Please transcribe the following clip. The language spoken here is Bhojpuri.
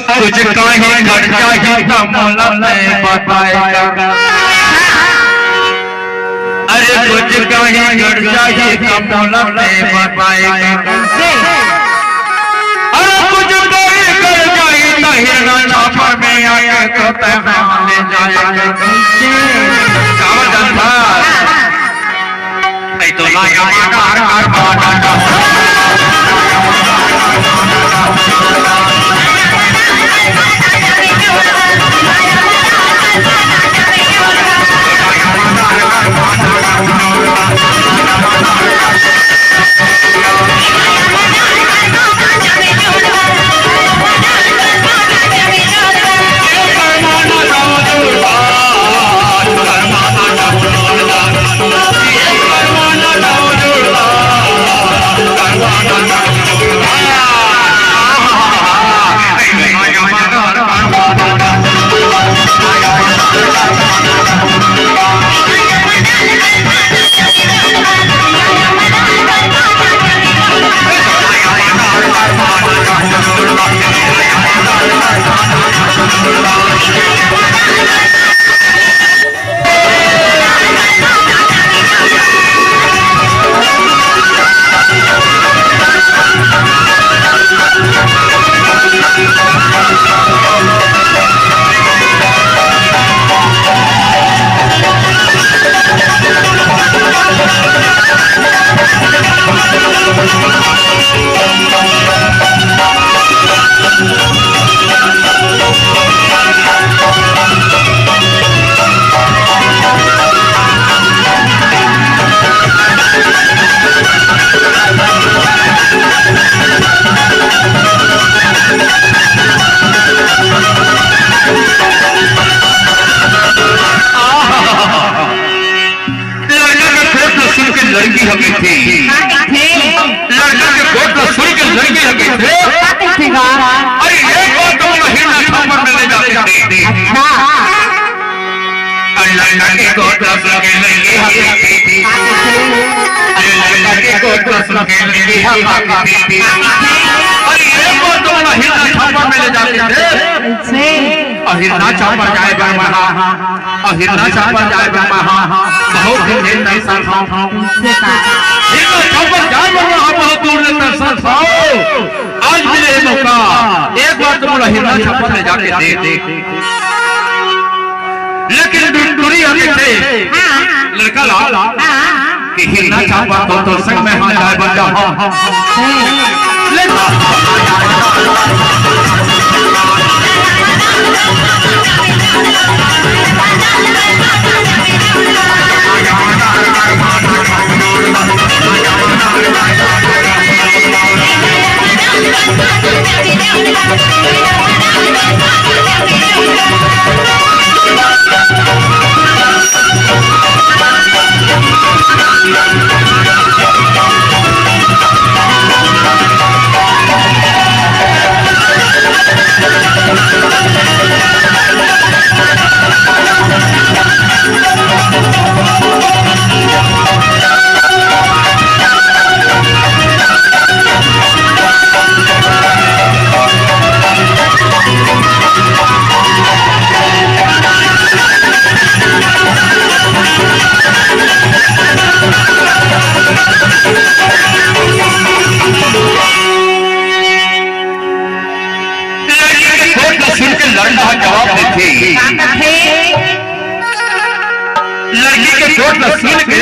कुछ कहीं घट जाए कमल में बताएगा अरे कुछ कहीं घट जाए कमल में बताएगा अरे कुछ कहीं घट जाए हिरना छापर में आके कहते हैं ले जाएगा कावल जनता ऐ तो लाया मार मार लड़की हकी थी लड़का के कोट में सुन के लड़की हकी थे अरे एक बार तो हिरना छापर में ले जाते थे लड़का के कोट में सुन के लड़की हकी थी लड़का के कोट में सुन के लड़की हकी थी अरे एक बार तो हिरना छापर में ले जाते थे हिरना छापर जाए हिरना छापर जाए बहुत दिन नहीं सरसाओ हिरना छापर जाए बहुत दूर नहीं सरसाओ आज मिले मौका एक बार तुम हिरना छापर ले जाके देख लेकिन दूरी अभी थे लड़का ला कि हिरना छापर तो संग में हाँ जाए बन जाओ लड़की के चोट में सुन के